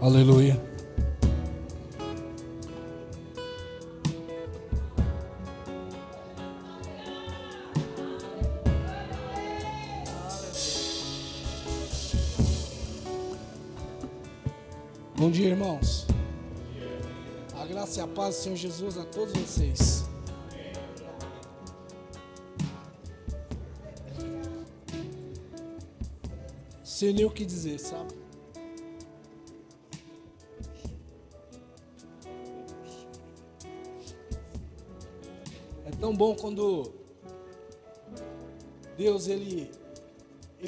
Aleluia. Bom dia, irmãos. A graça e a paz do Senhor Jesus a todos vocês. Sem nem o que dizer, sabe? É tão bom quando Deus, Ele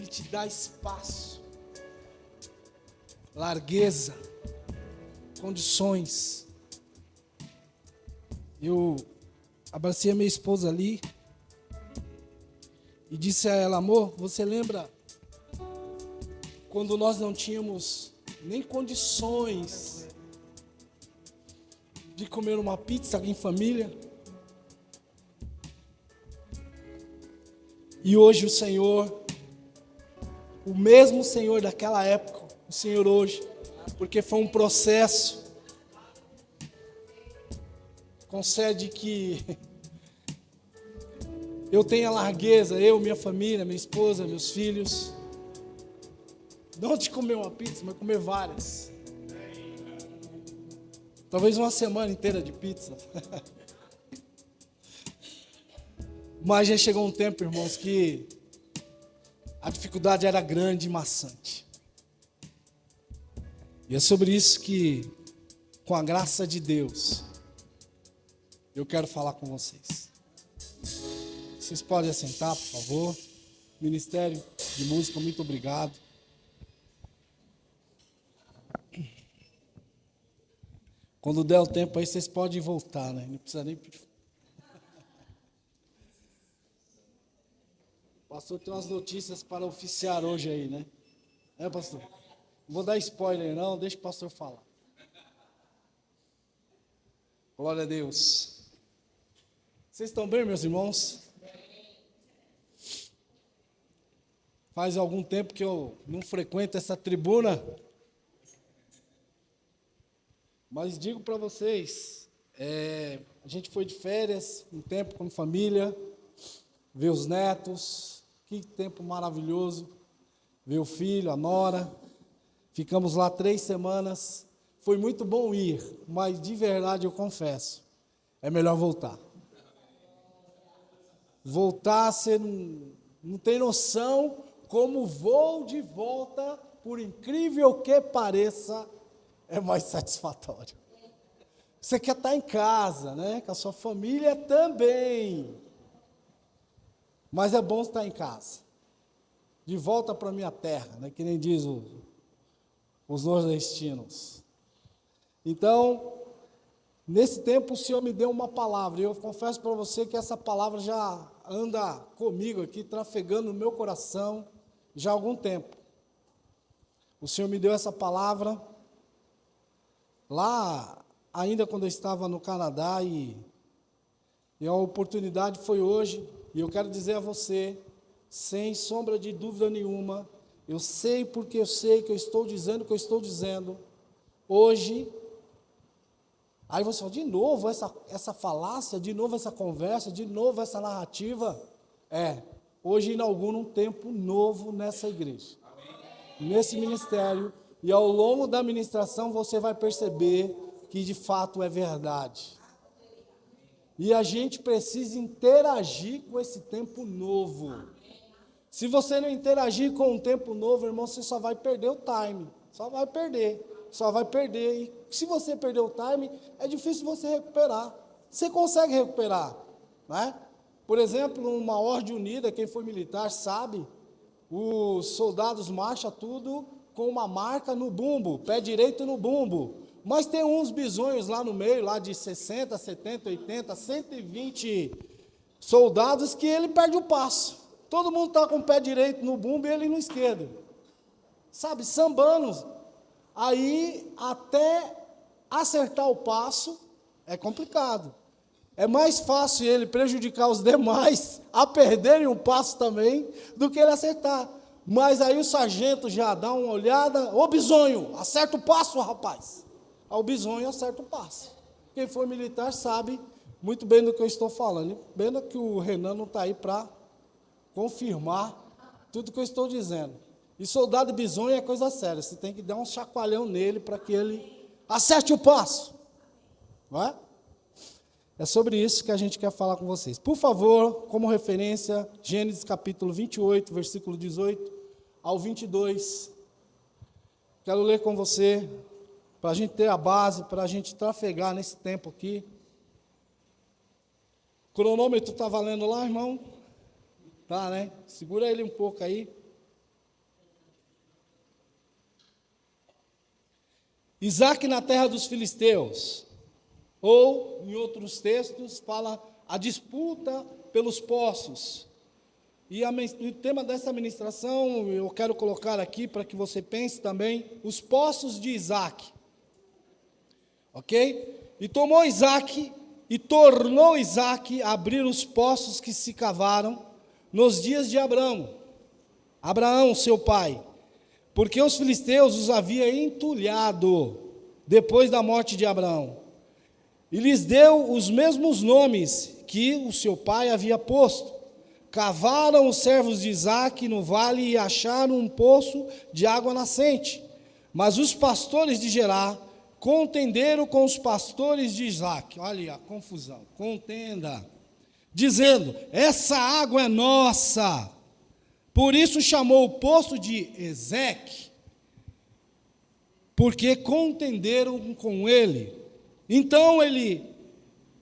te dá espaço, largueza, condições. Eu abracei a minha esposa ali e disse a ela: amor, você lembra quando nós não tínhamos nem condições de comer uma pizza em família? E hoje o Senhor, o mesmo Senhor daquela época, o Senhor hoje, porque foi um processo, concede que eu tenha largueza, eu, minha família, minha esposa, meus filhos, não de comer uma pizza, mas comer várias. Talvez uma semana inteira de pizza. Mas já chegou um tempo, irmãos, que a dificuldade era grande e maçante. E é sobre isso que, com a graça de Deus, eu quero falar com vocês. Vocês podem assentar, por favor. Ministério de Música, muito obrigado. Quando der o tempo aí, vocês podem voltar, né? Não precisa nem... O pastor tem umas notícias para oficiar hoje aí, né? É, pastor? Não vou dar spoiler não, deixa o pastor falar. Glória a Deus. Vocês estão bem, meus irmãos? Faz algum tempo que eu não frequento essa tribuna. Mas digo para vocês, a gente foi de férias, um tempo com família, ver os netos, que tempo maravilhoso, ver o filho, a nora, ficamos lá 3 semanas, foi muito bom ir, mas de verdade eu confesso, é melhor voltar. Voltar, você não tem noção como o voo de volta, por incrível que pareça, é mais satisfatório. Você quer estar em casa, né? Com a sua família também. Mas é bom estar em casa. De volta para a minha terra, né? Que nem diz os nordestinos. Então, nesse tempo o Senhor me deu uma palavra. E eu confesso para você que essa palavra já anda comigo aqui, trafegando no meu coração já há algum tempo. O Senhor me deu essa palavra lá, ainda quando eu estava no Canadá, e a oportunidade foi hoje, e eu quero dizer a você, sem sombra de dúvida nenhuma, eu sei porque eu sei que eu estou dizendo o que eu estou dizendo, hoje, aí você fala, de novo essa falácia, de novo essa conversa, de novo essa narrativa, hoje inaugura um tempo novo nessa igreja, nesse ministério, e ao longo da ministração você vai perceber que de fato é verdade. E a gente precisa interagir com esse tempo novo. Se você não interagir com um tempo novo, irmão, você só vai perder o time. Só vai perder. E se você perder o time, é difícil você recuperar. Você consegue recuperar, né? Por exemplo, uma ordem unida, quem foi militar sabe, os soldados marcham tudo com uma marca no bumbo, pé direito no bumbo. Mas tem uns bisonhos lá no meio, lá de 60, 70, 80, 120 soldados que ele perde o passo. Todo mundo está com o pé direito no bumbo e ele no esquerdo. Sabe, sambando. Aí, até acertar o passo, é complicado. É mais fácil ele prejudicar os demais a perderem um passo também, do que ele acertar. Mas aí o sargento já dá uma olhada, ô bisonho, acerta o passo, rapaz. Aí o bisonho acerta o passo. Quem for militar sabe muito bem do que eu estou falando. Pena que o Renan não está aí para confirmar tudo que eu estou dizendo. E soldado bisonho é coisa séria, você tem que dar um chacoalhão nele para que ele acerte o passo. Não é? É sobre isso que a gente quer falar com vocês. Por favor, como referência, Gênesis capítulo 28, versículo 18 ao 22. Quero ler com você, para a gente ter a base, para a gente trafegar nesse tempo aqui. O cronômetro está valendo lá, irmão? Tá, né? Segura ele um pouco aí. Isaac na terra dos filisteus. Ou, em outros textos, fala a disputa pelos poços. E o tema dessa ministração, eu quero colocar aqui para que você pense também, os poços de Isaac. Ok? E tomou Isaac e tornou Isaac a abrir os poços que se cavaram nos dias de Abraão, seu pai, porque os filisteus os havia entulhado depois da morte de Abraão. E lhes deu os mesmos nomes que o seu pai havia posto. Cavaram os servos de Isaac no vale e acharam um poço de água nascente. Mas os pastores de Gerar contenderam com os pastores de Isaac. Olha a confusão, contenda. Dizendo, essa água é nossa. Por isso chamou o poço de Ezeque, porque contenderam com ele. Então ele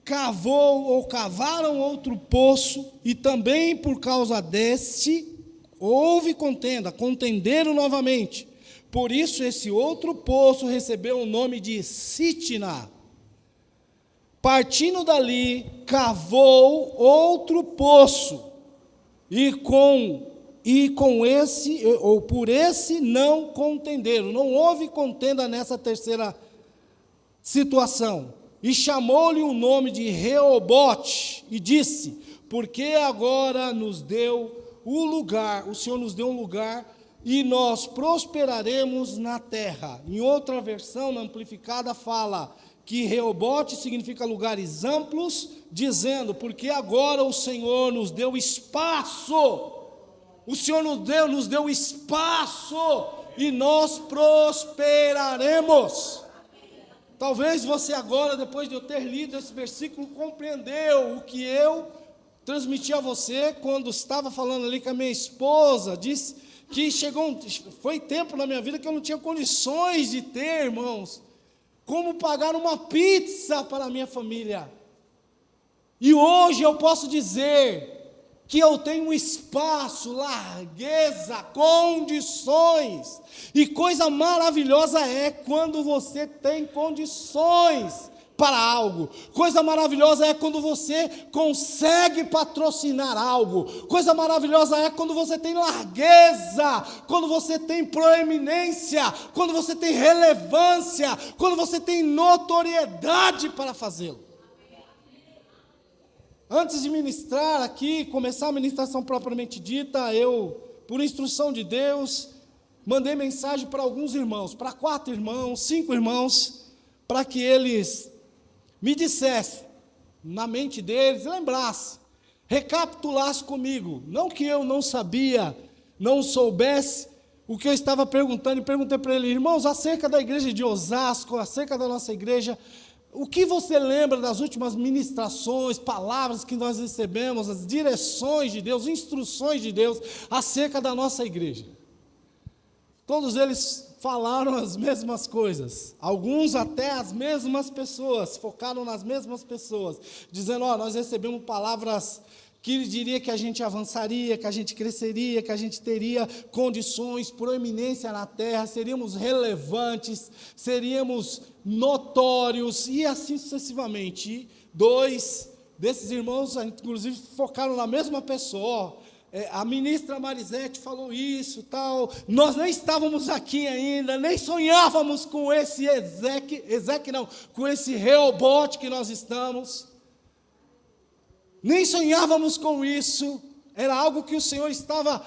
cavaram outro poço, e também por causa deste houve contenda, contenderam novamente. Por isso esse outro poço recebeu o nome de Sitna. Partindo dali, cavou outro poço, e por esse não contenderam. Não houve contenda nessa terceira situação. E chamou-lhe o nome de Reobote, e disse, porque agora nos deu o lugar, o Senhor nos deu um lugar, e nós prosperaremos na terra. Em outra versão, na amplificada, fala que Reobote significa lugares amplos, dizendo, porque agora o Senhor nos deu espaço, o Senhor nos deu espaço, e nós prosperaremos. Talvez você agora, depois de eu ter lido esse versículo, compreendeu o que eu transmiti a você quando estava falando ali com a minha esposa. Disse que foi tempo na minha vida que eu não tinha condições de ter, irmãos, como pagar uma pizza para a minha família. E hoje eu posso dizer que eu tenho espaço, largueza, condições. E coisa maravilhosa é quando você tem condições para algo. Coisa maravilhosa é quando você consegue patrocinar algo. Coisa maravilhosa é quando você tem largueza, quando você tem proeminência, quando você tem relevância, quando você tem notoriedade para fazê-lo. Antes de ministrar aqui, começar a ministração propriamente dita, eu, por instrução de Deus, mandei mensagem para alguns irmãos, para 4 irmãos, 5 irmãos, para que eles me dissessem, na mente deles, lembrassem, recapitulassem comigo, não que eu não sabia, não soubesse o que eu estava perguntando, e perguntei para eles, irmãos, acerca da igreja de Osasco, acerca da nossa igreja, o que você lembra das últimas ministrações, palavras que nós recebemos, as direções de Deus, instruções de Deus acerca da nossa igreja? Todos eles falaram as mesmas coisas, alguns até as mesmas pessoas, focaram nas mesmas pessoas, dizendo, nós recebemos palavras que diria que a gente avançaria, que a gente cresceria, que a gente teria condições, proeminência na terra, seríamos relevantes, seríamos notórios, e assim sucessivamente. 2 desses irmãos, inclusive, focaram na mesma pessoa. A ministra Marisete falou isso, tal. Nós nem estávamos aqui ainda, nem sonhávamos com esse com esse Reobote que nós estamos. Nem sonhávamos com isso, era algo que o Senhor estava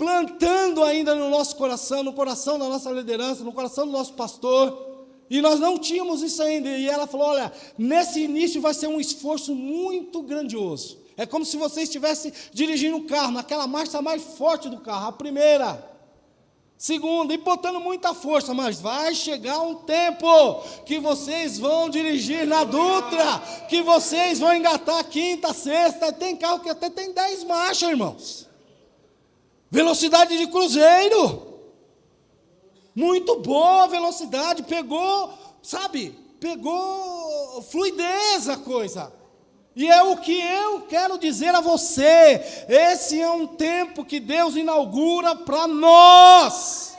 plantando ainda no nosso coração, no coração da nossa liderança, no coração do nosso pastor, e nós não tínhamos isso ainda, e ela falou, olha, nesse início vai ser um esforço muito grandioso, é como se você estivesse dirigindo um carro, naquela marcha mais forte do carro, a primeira, segunda, e botando muita força, mas vai chegar um tempo que vocês vão dirigir na Dutra, que vocês vão engatar a quinta, sexta, tem carro que até tem 10 marchas, irmãos, velocidade de cruzeiro, muito boa velocidade, pegou fluidez a coisa. E é o que eu quero dizer a você, esse é um tempo que Deus inaugura para nós,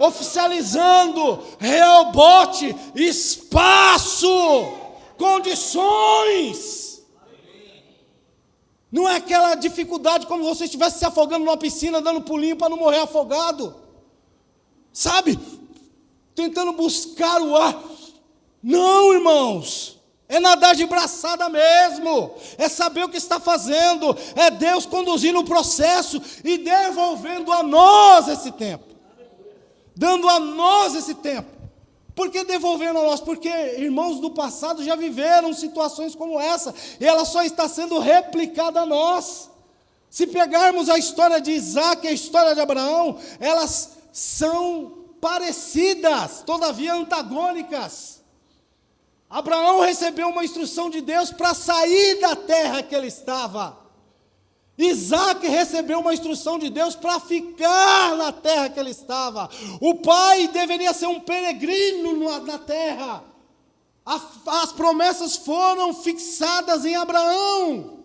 oficializando, Rehobote, espaço, condições. Não é aquela dificuldade como se você estivesse se afogando numa piscina, dando pulinho para não morrer afogado. Sabe, tentando buscar o ar. Não, irmãos, é nadar de braçada mesmo, é saber o que está fazendo, é Deus conduzindo o processo e devolvendo a nós esse tempo, dando a nós esse tempo. Por que devolvendo a nós? Porque irmãos do passado já viveram situações como essa, e ela só está sendo replicada a nós. Se pegarmos a história de Isaac e a história de Abraão, elas são parecidas, todavia antagônicas. Abraão recebeu uma instrução de Deus para sair da terra que ele estava. Isaac recebeu uma instrução de Deus para ficar na terra que ele estava. O pai deveria ser um peregrino na terra. As promessas foram fixadas em Abraão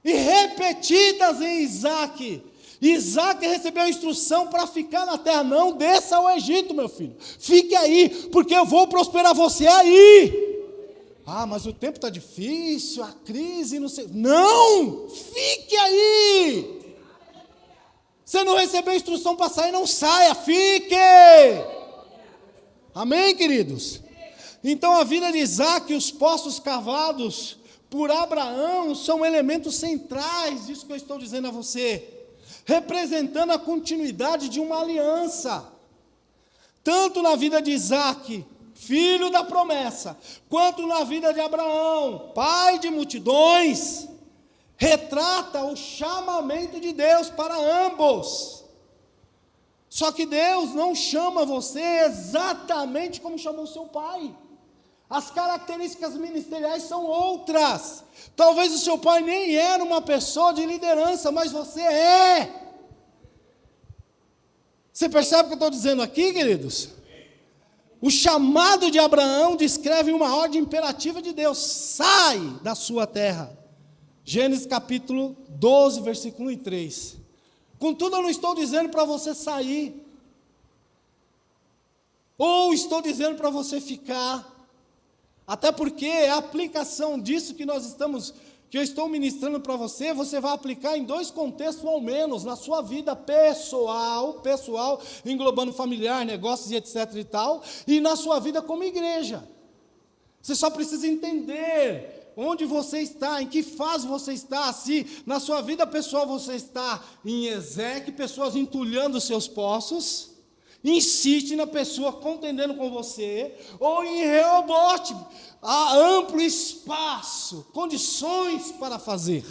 e repetidas em Isaac. Isaac recebeu a instrução para ficar na terra. Não desça ao Egito, meu filho. Fique aí, porque eu vou prosperar você aí. Ah, mas o tempo está difícil, a crise, não sei. Não! Fique aí! Você não recebeu a instrução para sair, não saia, fique! Amém, queridos? Então a vida de Isaac e os poços cavados por Abraão são elementos centrais disso que eu estou dizendo a você, representando a continuidade de uma aliança, tanto na vida de Isaac, filho da promessa, quanto na vida de Abraão, pai de multidões, retrata o chamamento de Deus para ambos. Só que Deus não chama você exatamente como chamou seu pai. As características ministeriais são outras. Talvez o seu pai nem era uma pessoa de liderança, mas você é. Você percebe o que eu estou dizendo aqui, queridos? O chamado de Abraão descreve uma ordem imperativa de Deus: sai da sua terra. Gênesis capítulo 12, versículo 1 e 3. Contudo, eu não estou dizendo para você sair, ou estou dizendo para você ficar, até porque a aplicação disso que eu estou ministrando para você, você vai aplicar em 2 contextos ao menos, na sua vida pessoal, englobando familiar, negócios e etc e tal, e na sua vida como igreja. Você só precisa entender onde você está, em que fase você está, se na sua vida pessoal você está em Ezequiel, pessoas entulhando os seus poços, insiste na pessoa contendendo com você, ou em Rehobote, há amplo espaço, condições para fazer.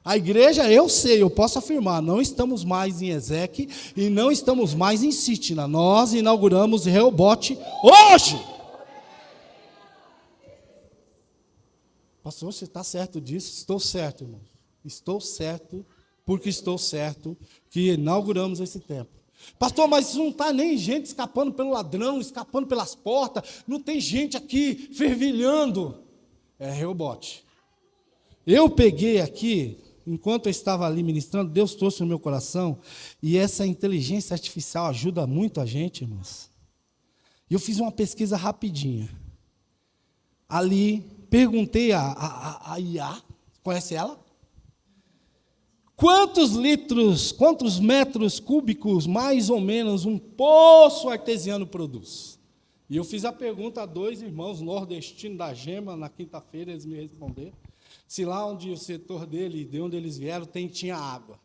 A igreja, eu posso afirmar, não estamos mais em Ezequiel e não estamos mais em Sitna. Nós inauguramos Rehobote hoje. Pastor, você está certo disso? Estou certo, irmão. Estou certo, porque estou certo que inauguramos esse templo. Pastor, mas não está nem gente escapando pelo ladrão, escapando pelas portas, não tem gente aqui fervilhando. É Rehobote. Eu peguei aqui, enquanto eu estava ali ministrando, Deus trouxe no meu coração, e essa inteligência artificial ajuda muito a gente, irmãos. E eu fiz uma pesquisa rapidinha. Ali, perguntei a IA, conhece ela? Quantos metros cúbicos, mais ou menos, um poço artesiano produz? E eu fiz a pergunta a 2 irmãos nordestinos da Gema, na quinta-feira, eles me responderam, se lá onde o setor dele, de onde eles vieram, tinha água.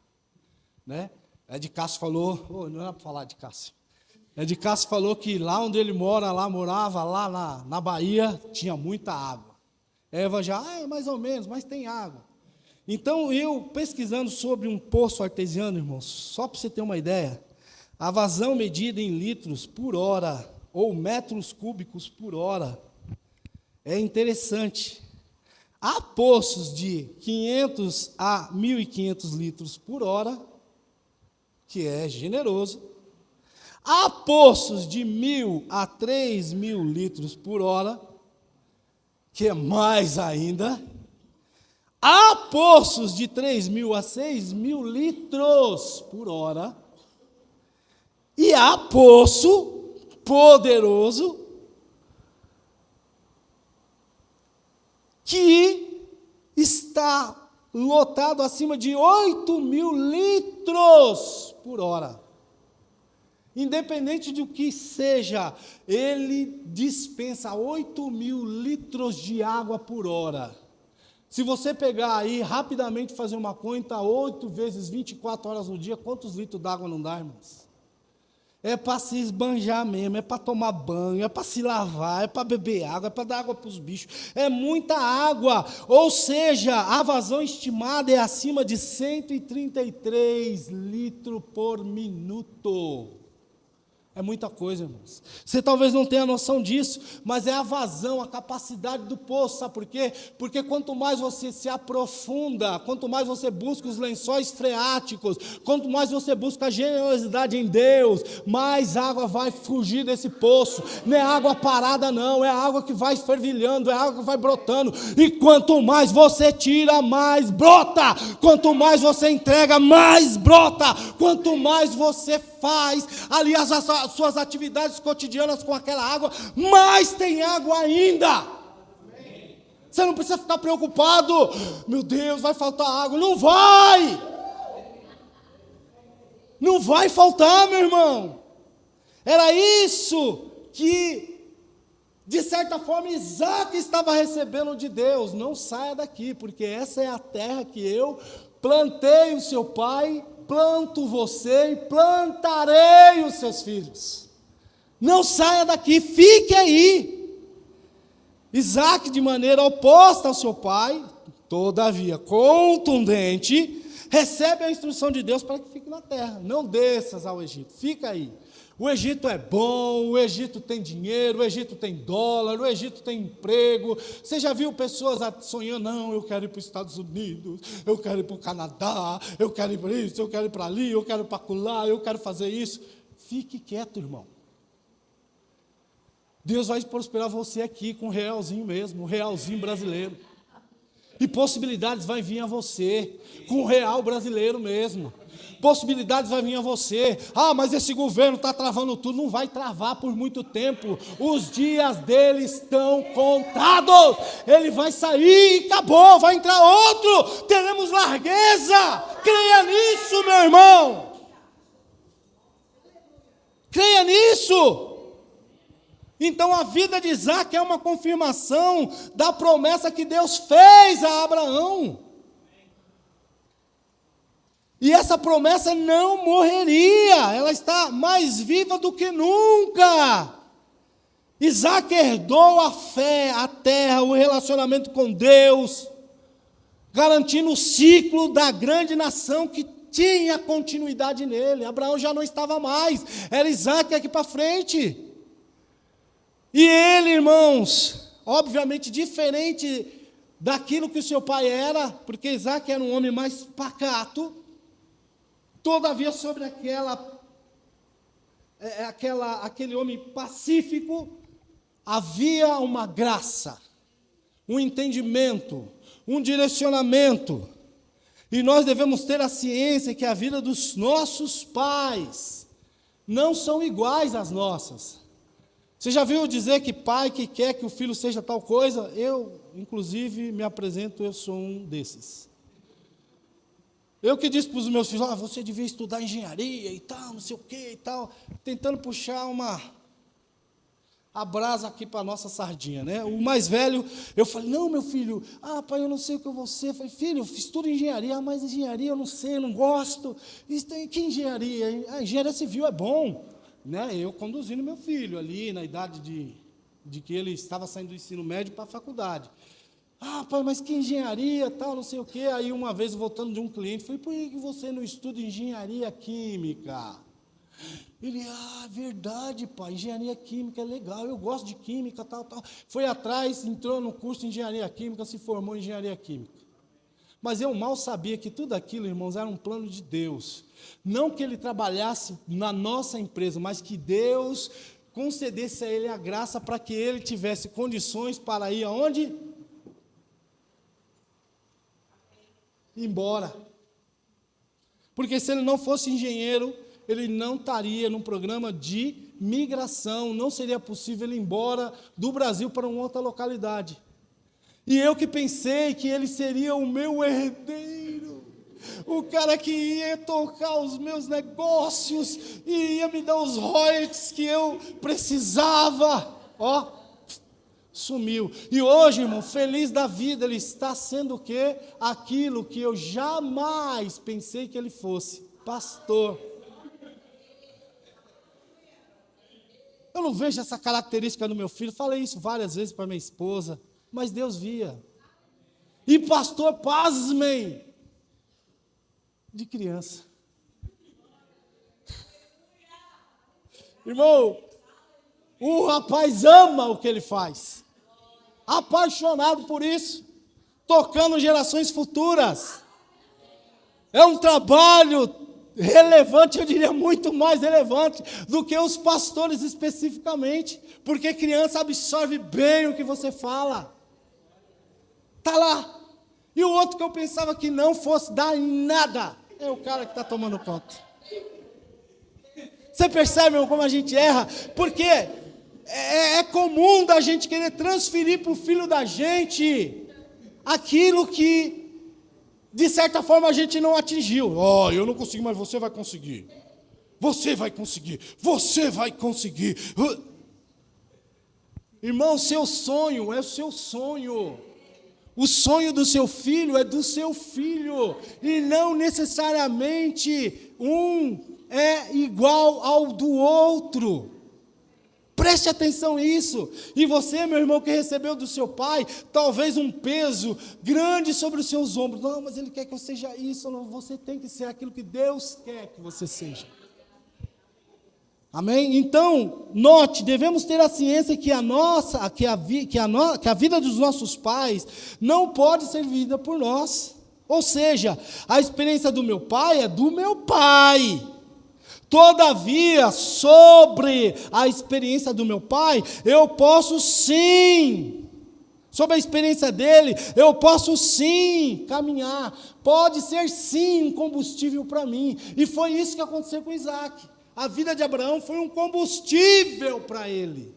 né? Ed Cássio falou, não era para falar de Cássio. Ed Cássio falou que lá onde ele morava lá na Bahia, tinha muita água. Eva já, é mais ou menos, mas tem água. Então, eu pesquisando sobre um poço artesiano, irmãos, só para você ter uma ideia, a vazão medida em litros por hora, ou metros cúbicos por hora, é interessante. Há poços de 500 a 1.500 litros por hora, que é generoso. Há poços de 1.000 a 3.000 litros por hora, que é mais ainda. Há poços de 3.000 a 6.000 litros por hora. E há poço poderoso que está lotado acima de 8.000 litros por hora. Independente do que seja, ele dispensa 8.000 litros de água por hora. Se você pegar aí, rapidamente fazer uma conta, 8 vezes 24 horas no dia, quantos litros d'água não dá, irmãos? É para se esbanjar mesmo, é para tomar banho, é para se lavar, é para beber água, é para dar água para os bichos. É muita água, ou seja, a vazão estimada é acima de 133 litros por minuto. É muita coisa, irmãos. Você talvez não tenha noção disso, mas é a vazão, a capacidade do poço, sabe por quê? Porque quanto mais você se aprofunda, quanto mais você busca os lençóis freáticos, quanto mais você busca a generosidade em Deus, mais água vai fugir desse poço. Não é água parada não, é água que vai fervilhando, é água que vai brotando. E quanto mais você tira, mais brota. Quanto mais você entrega, mais brota. Quanto mais você faz, aliás, as suas atividades cotidianas com aquela água, mais tem água ainda. Você não precisa ficar preocupado, meu Deus, vai faltar água. Não vai! Não vai faltar, meu irmão. Era isso que, de certa forma, Isaac estava recebendo de Deus. Não saia daqui, porque essa é a terra que eu plantei o seu pai, planto você e plantarei os seus filhos. Não saia daqui, fique aí. Isaac, de maneira oposta ao seu pai, todavia contundente, recebe a instrução de Deus para que fique na terra. Não desças ao Egito, fica aí. O Egito é bom, o Egito tem dinheiro, o Egito tem dólar, o Egito tem emprego. Você já viu pessoas sonhando, não, eu quero ir para os Estados Unidos, eu quero ir para o Canadá, eu quero ir para isso, eu quero ir para ali, eu quero ir para acolá, eu quero fazer isso. Fique quieto, irmão. Deus vai prosperar você aqui com um realzinho mesmo, um realzinho brasileiro. E possibilidades vai vir a você, com o real brasileiro mesmo. Possibilidades vai vir a você. Ah, mas esse governo está travando tudo. Não vai travar por muito tempo. Os dias dele estão contados. Ele vai sair e acabou. Vai entrar outro. Teremos largueza. Creia nisso, meu irmão. Creia nisso. Então a vida de Isaac é uma confirmação da promessa que Deus fez a Abraão. E essa promessa não morreria, ela está mais viva do que nunca. Isaac herdou a fé, a terra, o relacionamento com Deus, garantindo o ciclo da grande nação que tinha continuidade nele. Abraão já não estava mais, era Isaac aqui para frente. E ele, irmãos, obviamente diferente daquilo que o seu pai era, porque Isaac era um homem mais pacato, todavia sobre aquele homem pacífico, havia uma graça, um entendimento, um direcionamento. E nós devemos ter a ciência que a vida dos nossos pais não são iguais às nossas. Você já viu dizer que pai que quer que o filho seja tal coisa? Eu, inclusive, me apresento, eu sou um desses. Eu que disse para os meus filhos, você devia estudar engenharia e tal, não sei o quê e tal, tentando puxar a brasa aqui para a nossa sardinha, né? O mais velho, eu falei, não, meu filho, pai, eu não sei o que eu vou ser. Eu falei, filho, eu fiz tudo engenharia, mas engenharia eu não sei, eu não gosto. Que engenharia? A engenharia civil é bom, né? Eu conduzindo meu filho ali, na idade de que ele estava saindo do ensino médio para a faculdade. Pai, mas que engenharia, tal, não sei o quê. Aí, uma vez, voltando de um cliente, falei, por que você não estuda engenharia química? Ele, verdade, pai, engenharia química é legal, eu gosto de química, tal. Foi atrás, entrou no curso de engenharia química, se formou em engenharia química. Mas eu mal sabia que tudo aquilo, irmãos, era um plano de Deus. Não que ele trabalhasse na nossa empresa, mas que Deus concedesse a ele a graça para que ele tivesse condições para ir aonde? Embora. Porque se ele não fosse engenheiro, ele não estaria num programa de migração, não seria possível ele ir embora do Brasil para uma outra localidade. E eu que pensei que ele seria o meu herdeiro, o cara que ia tocar os meus negócios e ia me dar os royalties que eu precisava, sumiu. E hoje, irmão, feliz da vida, ele está sendo o quê? Aquilo que eu jamais pensei que ele fosse, pastor. Eu não vejo essa característica no meu filho, falei isso várias vezes para minha esposa, mas Deus via. E pastor, pasmem, de criança. Irmão, o rapaz ama o que ele faz, apaixonado por isso, tocando gerações futuras. É um trabalho relevante, eu diria muito mais relevante do que os pastores especificamente, porque criança absorve bem o que você fala. Está lá. E o outro que eu pensava que não fosse dar em nada, é o cara que está tomando conta. Você percebe, irmão, como a gente erra? Porque é comum da gente querer transferir para o filho da gente aquilo que de certa forma a gente não atingiu. Eu não consigo, mas você vai conseguir. Você vai conseguir. Você vai conseguir. Irmão, seu sonho é o seu sonho. O sonho do seu filho é do seu filho. E não necessariamente um é igual ao do outro. Preste atenção nisso. E você, meu irmão, que recebeu do seu pai, talvez um peso grande sobre os seus ombros. Não, mas ele quer que eu seja isso. Não, você tem que ser aquilo que Deus quer que você seja. Amém? Então, note, devemos ter a ciência que a vida dos nossos pais não pode ser vivida por nós. Ou seja, a experiência do meu pai é do meu pai. Todavia, sobre a experiência do meu pai, eu posso sim, sobre a experiência dele, eu posso sim caminhar, pode ser sim um combustível para mim, e foi isso que aconteceu com Isaac. A vida de Abraão foi um combustível para ele.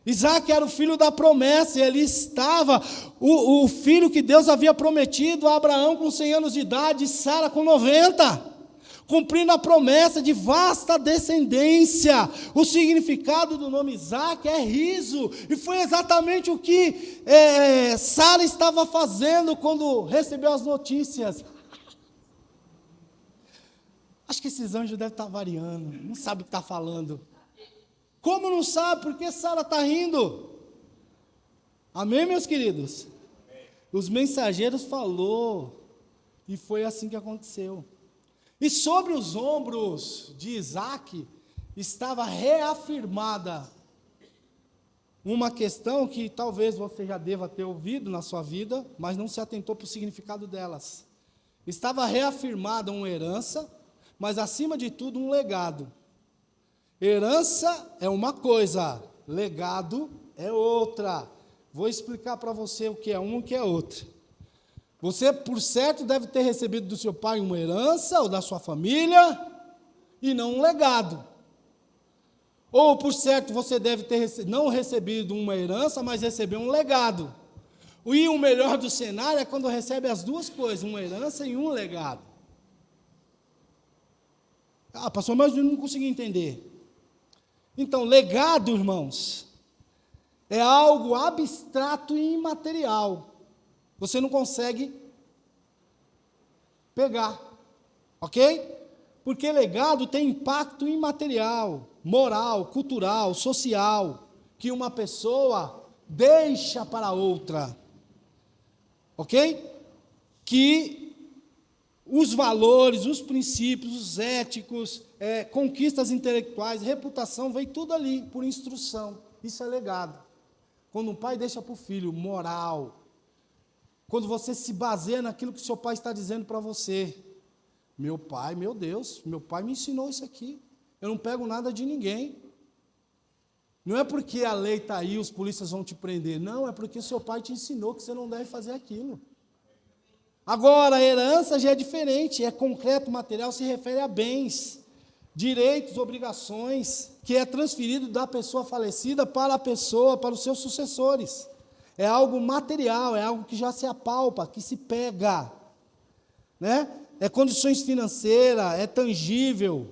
Isaac era o filho da promessa, e ele estava, o filho que Deus havia prometido a Abraão com 100 anos de idade, e Sara com 90, cumprindo a promessa de vasta descendência. O significado do nome Isaac é riso, e foi exatamente o que Sara estava fazendo quando recebeu as notícias. Acho que esses anjos devem estar variando, não sabe o que está falando. Como não sabe? Porque Sara está rindo. Amém, meus queridos? Os mensageiros falou, e foi assim que aconteceu. E sobre os ombros de Isaac estava reafirmada uma questão que talvez você já deva ter ouvido na sua vida, mas não se atentou para o significado delas. Estava reafirmada uma herança, mas acima de tudo um legado. Herança é uma coisa, legado é outra. Vou explicar para você o que é um e o que é outro. Você, por certo, deve ter recebido do seu pai uma herança, ou da sua família, e não um legado. Ou, por certo, você deve ter não recebido uma herança, mas recebeu um legado. E o melhor do cenário é quando recebe as duas coisas, uma herança e um legado. Pastor, mas eu não consegui entender. Então, legado, irmãos, É algo abstrato e imaterial. Você não consegue pegar, ok? Porque legado tem impacto imaterial, moral, cultural, social, que uma pessoa deixa para outra, ok? Que os valores, os princípios, os éticos, conquistas intelectuais, reputação, vem tudo ali, por instrução. Isso é legado. Quando um pai deixa para o filho moral, quando você se baseia naquilo que seu pai está dizendo para você. Meu pai, meu Deus, meu pai me ensinou isso aqui. Eu não pego nada de ninguém. Não é porque a lei está aí, os polícias vão te prender. Não, é porque seu pai te ensinou que você não deve fazer aquilo. Agora, a herança já é diferente, é concreto, material, se refere a bens, direitos, obrigações, que é transferido da pessoa falecida para a pessoa, para os seus sucessores. É algo material, é algo que já se apalpa, que se pega, né? É condições financeiras, é tangível,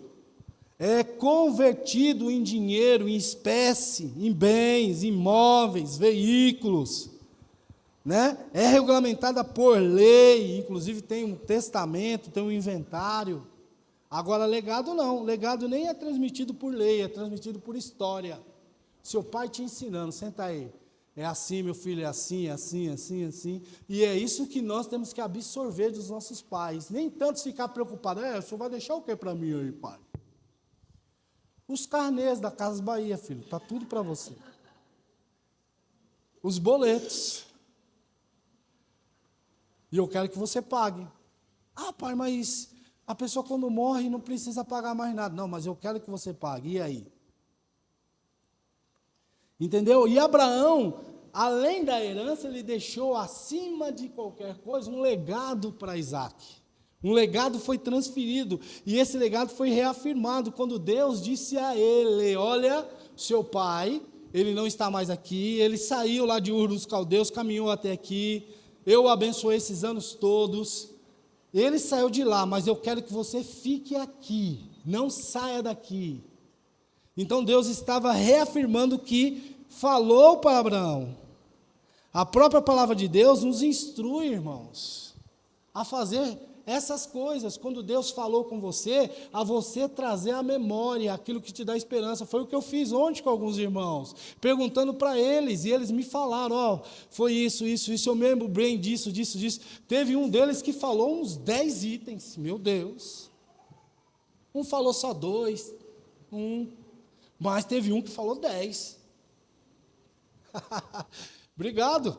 é convertido em dinheiro, em espécie, em bens, imóveis, veículos, né? É regulamentada por lei, inclusive tem um testamento, tem um inventário. Agora, legado não, legado nem é transmitido por lei, é transmitido por história. Seu pai te ensinando, senta aí. É assim, meu filho, é assim, assim, assim, assim. E é isso que nós temos que absorver dos nossos pais. Nem tanto ficar preocupado, o senhor vai deixar o que para mim aí, pai? Os carnês da Casas Bahia, filho, está tudo para você. Os boletos. E eu quero que você pague. Ah, pai, mas a pessoa quando morre não precisa pagar mais nada. Não, mas eu quero que você pague. E aí? Entendeu? E Abraão, além da herança, ele deixou acima de qualquer coisa um legado para Isaac. Um legado foi transferido, e esse legado foi reafirmado quando Deus disse a ele: olha, seu pai, ele não está mais aqui, ele saiu lá de Ur dos Caldeus, caminhou até aqui, eu o abençoei esses anos todos, ele saiu de lá, mas eu quero que você fique aqui, não saia daqui. Então Deus estava reafirmando que falou para Abraão. A própria palavra de Deus nos instrui, irmãos, a fazer essas coisas. Quando Deus falou com você, a você trazer à memória aquilo que te dá esperança. Foi o que eu fiz ontem com alguns irmãos, perguntando para eles, e eles me falaram, foi isso, eu me lembro bem disso. Teve um deles que falou uns 10 itens, meu Deus. Um falou só 2, mas teve um que falou 10. Obrigado.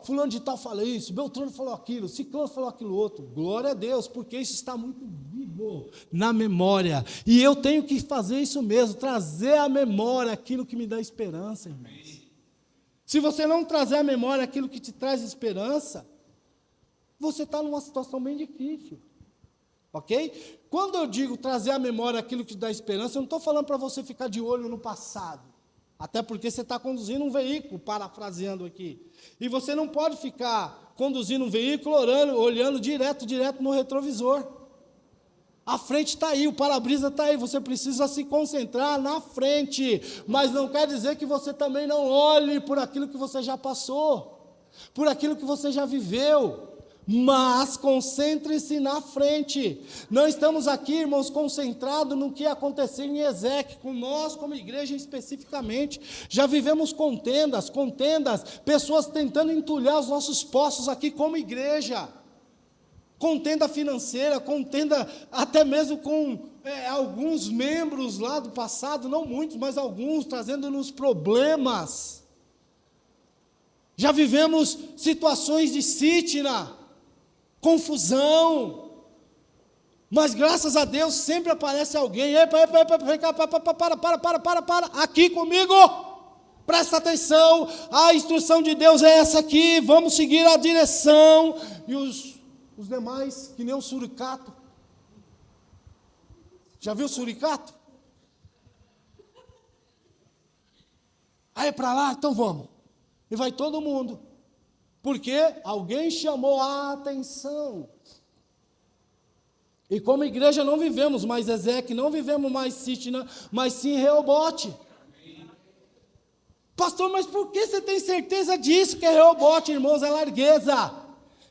Fulano de tal fala isso, Beltrano falou aquilo, Ciclano falou aquilo outro. Glória a Deus, porque isso está muito vivo na memória. E eu tenho que fazer isso mesmo, trazer à memória aquilo que me dá esperança, irmãos. Se você não trazer à memória aquilo que te traz esperança, você está numa situação bem difícil. Ok? Quando eu digo trazer à memória aquilo que te dá esperança, eu não estou falando para você ficar de olho no passado. Até porque você está conduzindo um veículo, parafraseando aqui. E você não pode ficar conduzindo um veículo olhando direto no retrovisor. A frente está aí, o para-brisa está aí, você precisa se concentrar na frente. Mas não quer dizer que você também não olhe por aquilo que você já passou, por aquilo que você já viveu. Mas concentre-se na frente. Não estamos aqui, irmãos, concentrados no que aconteceu em Ezequiel, com nós como igreja especificamente. Já vivemos contendas, pessoas tentando entulhar os nossos postos aqui como igreja. Contenda financeira, contenda até mesmo com alguns membros lá do passado, não muitos, mas alguns, trazendo-nos problemas. Já vivemos situações de Sitna, confusão, mas graças a Deus sempre aparece alguém, para, aqui comigo, presta atenção, a instrução de Deus é essa aqui, vamos seguir a direção, e os demais, que nem um suricato, já viu o suricato? Aí para lá, então vamos, e vai todo mundo, porque alguém chamou a atenção. E como igreja não vivemos mais Ezequiel, não vivemos mais Sitna, mas sim Reobote. Pastor, mas por que você tem certeza disso? Que é Reobote, irmãos, é largueza.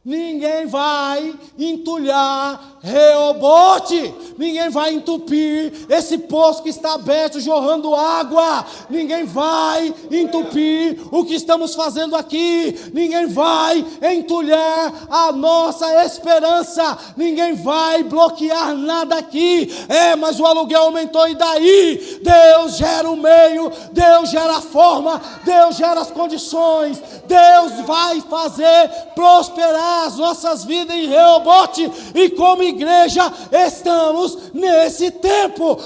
Ninguém vai entulhar Reobote, ninguém vai entupir esse poço que está aberto, jorrando água, ninguém vai entupir o que estamos fazendo aqui, ninguém vai entulhar a nossa esperança, ninguém vai bloquear nada aqui. Mas o aluguel aumentou, e daí? Deus gera o meio, Deus gera a forma, Deus gera as condições, Deus vai fazer prosperar as nossas vidas em Reobote, e como igreja estamos nesse tempo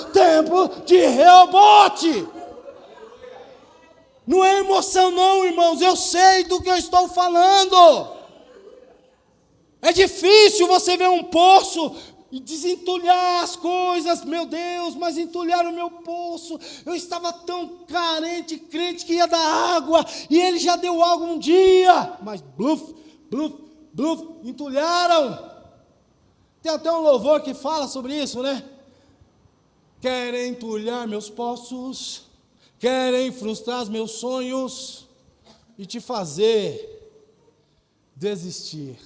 de Reobote. Não é emoção não, irmãos, eu sei do que eu estou falando. É difícil você ver um poço e desentulhar as coisas. Meu Deus, mas entulharam o meu poço, eu estava tão carente, crente que ia dar água, e ele já deu água um dia, mas bluf, entulharam. Tem até um louvor que fala sobre isso, né? Querem entulhar meus poços, querem frustrar os meus sonhos e te fazer desistir.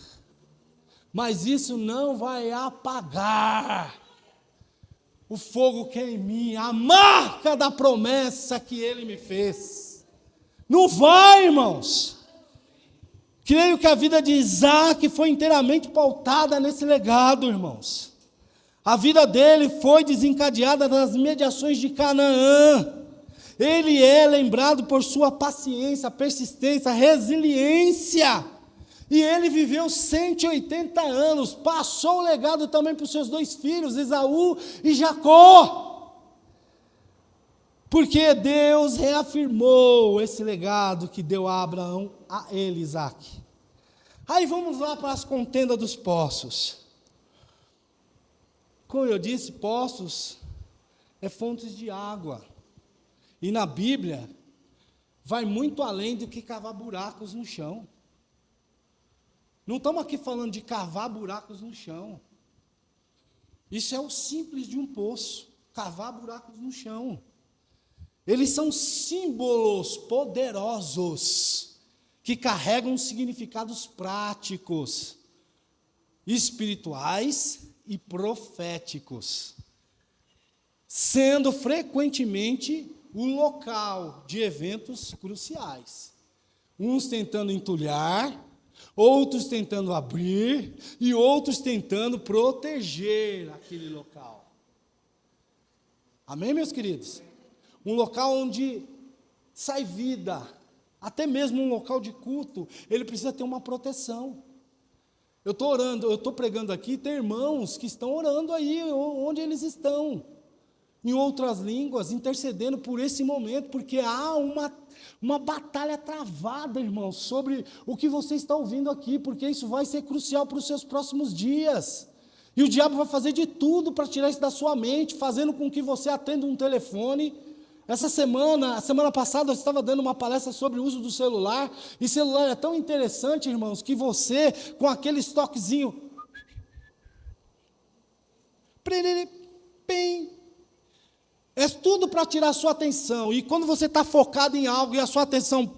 Mas isso não vai apagar o fogo que é em mim, a marca da promessa que ele me fez. Não vai, irmãos. Creio que a vida de Isaac foi inteiramente pautada nesse legado, irmãos. A vida dele foi desencadeada nas mediações de Canaã. Ele é lembrado por sua paciência, persistência, resiliência. E ele viveu 180 anos, passou o legado também para os seus 2 filhos, Esaú e Jacó. Porque Deus reafirmou esse legado que deu a Abraão, a ele, Isaac. Aí vamos lá para as contendas dos poços. Como eu disse, poços é fontes de água. E na Bíblia, vai muito além do que cavar buracos no chão. Não estamos aqui falando de cavar buracos no chão. Isso é o simples de um poço, cavar buracos no chão. Eles são símbolos poderosos, que carregam significados práticos, espirituais e proféticos, sendo frequentemente o local de eventos cruciais. Uns tentando entulhar, outros tentando abrir, e outros tentando proteger aquele local. Amém, meus queridos? Um local onde sai vida, até mesmo um local de culto, ele precisa ter uma proteção. Eu estou orando, eu estou pregando aqui, tem irmãos que estão orando aí, onde eles estão, em outras línguas, intercedendo por esse momento, porque há uma batalha travada, irmãos, sobre o que você está ouvindo aqui, porque isso vai ser crucial para os seus próximos dias. E o diabo vai fazer de tudo para tirar isso da sua mente, fazendo com que você atenda um telefone. A semana passada, eu estava dando uma palestra sobre o uso do celular, e celular é tão interessante, irmãos, que você, com aquele toquezinho, é tudo para tirar a sua atenção, e quando você está focado em algo, e a sua atenção,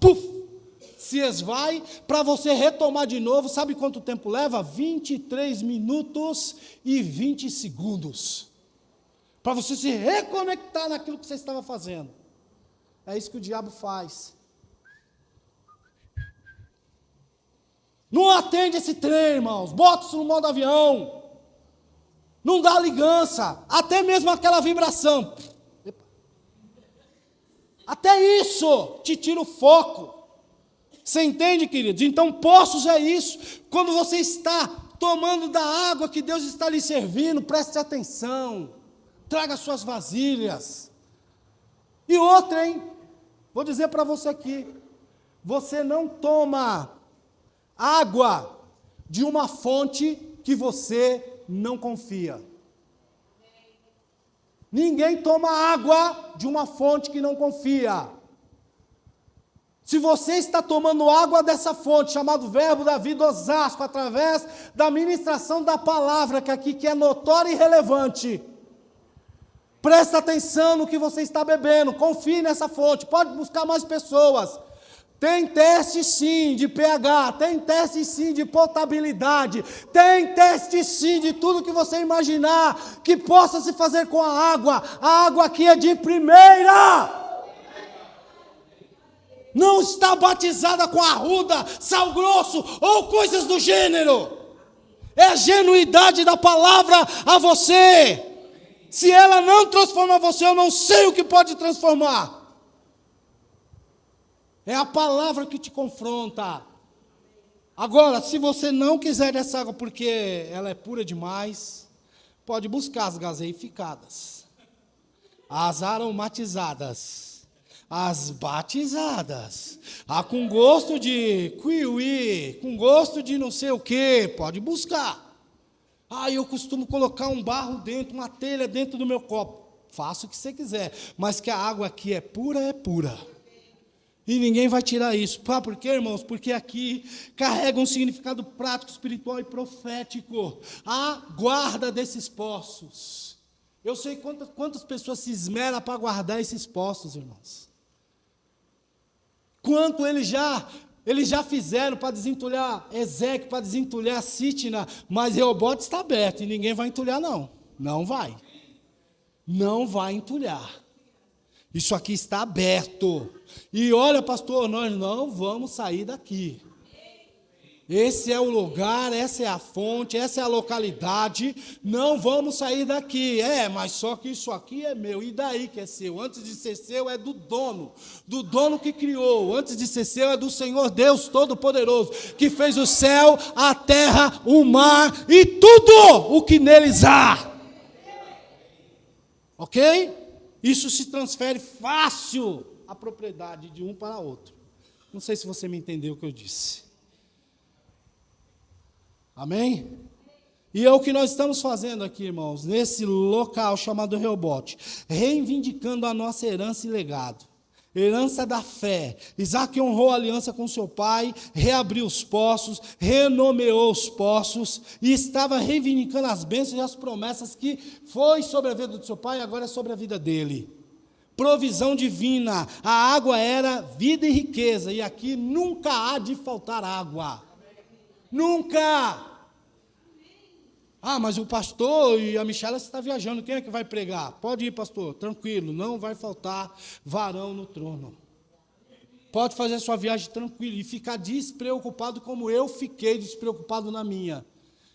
se esvai, para você retomar de novo, sabe quanto tempo leva? 23 minutos e 20 segundos. Para você se reconectar naquilo que você estava fazendo. É isso que o diabo faz. Não atende esse trem, irmãos. Bota isso no modo avião. Não dá ligança. Até mesmo aquela vibração. Até isso te tira o foco. Você entende, queridos? Então, poços é isso. Quando você está tomando da água que Deus está lhe servindo, preste atenção. Traga suas vasilhas. E outra, hein? Vou dizer para você aqui. Você não toma água de uma fonte que você não confia. Ninguém toma água de uma fonte que não confia. Se você está tomando água dessa fonte, chamado Verbo da Vida Osasco, através da ministração da palavra, que aqui que é notória e relevante, Presta atenção no que você está bebendo, confie nessa fonte, pode buscar mais pessoas. Tem teste sim de pH, tem teste sim de potabilidade, tem teste sim de tudo que você imaginar que possa se fazer com a água. A água aqui é de primeira. Não está batizada com arruda, sal grosso ou coisas do gênero. É a genuidade da palavra a você. Se ela não transforma você, eu não sei o que pode transformar. É a palavra que te confronta. Agora, se você não quiser dessa água porque ela é pura demais, pode buscar as gaseificadas, as aromatizadas, as batizadas, a com gosto de kiwi, com gosto de não sei o que, pode buscar. Eu costumo colocar um barro dentro, uma telha dentro do meu copo. Faça o que você quiser, mas que a água aqui é pura, é pura. E ninguém vai tirar isso. Por quê, irmãos? Porque aqui carrega um significado prático, espiritual e profético. A guarda desses poços. Eu sei quantas pessoas se esmeram para guardar esses poços, irmãos. Quanto eles já fizeram para desentulhar Ezequiel, para desentulhar Sitna, mas Reobote está aberto e ninguém vai entulhar, não. Não vai. Não vai entulhar. Isso aqui está aberto. E olha, pastor, nós não vamos sair daqui. Esse é o lugar, essa é a fonte, essa é a localidade. Não vamos sair daqui. Mas só que isso aqui é meu. E daí que é seu? Antes de ser seu é do dono que criou. Antes de ser seu é do Senhor Deus Todo-Poderoso, que fez o céu, a terra, o mar e tudo o que neles há. Ok? Isso se transfere fácil a propriedade de um para outro. Não sei se você me entendeu o que eu disse. Amém? E é o que nós estamos fazendo aqui, irmãos, nesse local chamado Reobote, reivindicando a nossa herança e legado. Herança da fé. Isaac honrou a aliança com seu pai, reabriu os poços, renomeou os poços e estava reivindicando as bênçãos e as promessas que foi sobre a vida do seu pai e agora é sobre a vida dele. Provisão divina. A água era vida e riqueza e aqui nunca há de faltar água. Nunca. Mas o pastor e a Michela está viajando, quem é que vai pregar? Pode ir, pastor, tranquilo, não vai faltar varão no trono. Pode fazer a sua viagem tranquilo e ficar despreocupado como eu fiquei despreocupado na minha.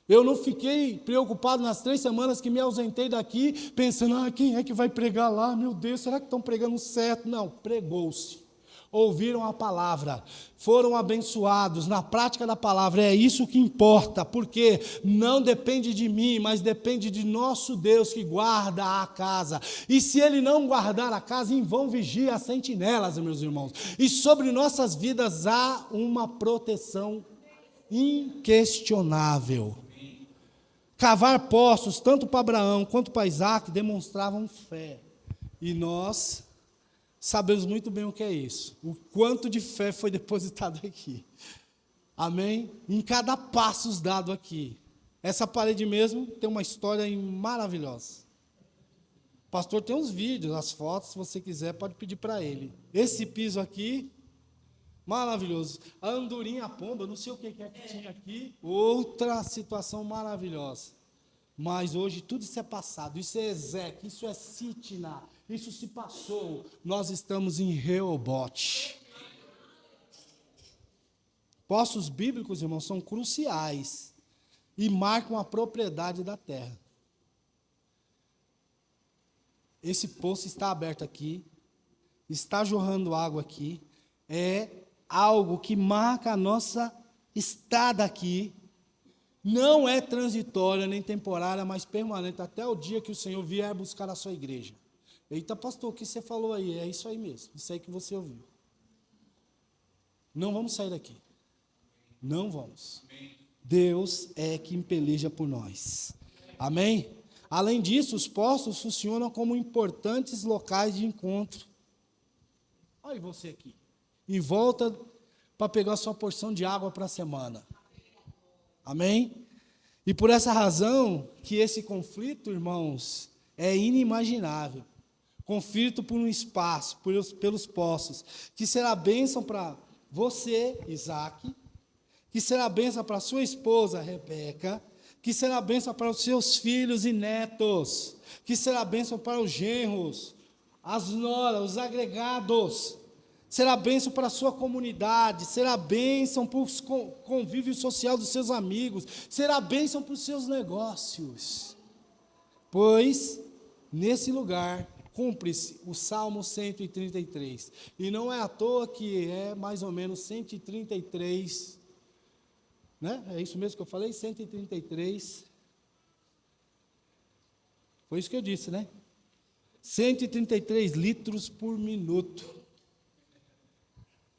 Eu não fiquei preocupado nas 3 semanas que me ausentei daqui, pensando, quem é que vai pregar lá? Meu Deus, será que estão pregando certo? Não, pregou-se. Ouviram a palavra, foram abençoados na prática da palavra, é isso que importa, porque não depende de mim, mas depende de nosso Deus que guarda a casa, e se Ele não guardar a casa, em vão vigia as sentinelas, meus irmãos, e sobre nossas vidas há uma proteção inquestionável. Cavar poços, tanto para Abraão quanto para Isaac, demonstravam fé, e nós sabemos muito bem o que é isso, o quanto de fé foi depositado aqui, amém? Em cada passo dado aqui, essa parede mesmo tem uma história maravilhosa, o pastor tem uns vídeos, as fotos, se você quiser pode pedir para ele, esse piso aqui, maravilhoso, a andorinha, a pomba, não sei o que é que tinha aqui, outra situação maravilhosa, mas hoje tudo isso é passado, isso é Ezequiel, isso é Sitna, isso se passou, nós estamos em Reobote. Poços bíblicos, irmãos, são cruciais e marcam a propriedade da terra. Esse poço está aberto aqui, está jorrando água aqui, é algo que marca a nossa estada aqui, não é transitória nem temporária, mas permanente, até o dia que o Senhor vier buscar a sua igreja. Eita, pastor, o que você falou aí? É isso aí mesmo, isso aí que você ouviu. Não vamos sair daqui. Não vamos. Deus é quem peleja por nós. Amém? Além disso, os poços funcionam como importantes locais de encontro. Olha você aqui. Em volta para pegar a sua porção de água para a semana. Amém? E por essa razão que esse conflito, irmãos, é inimaginável, conflito por um espaço, pelos poços, que será bênção para você, Isaac, que será bênção para sua esposa, Rebeca, que será bênção para os seus filhos e netos, que será bênção para os genros, as noras, os agregados, será bênção para a sua comunidade, será bênção para o convívio social dos seus amigos, será bênção para os seus negócios. Pois, nesse lugar, cumpre-se o Salmo 133. E não é à toa que é mais ou menos 133, né? É isso mesmo que eu falei? 133. Foi isso que eu disse, né? 133 litros por minuto.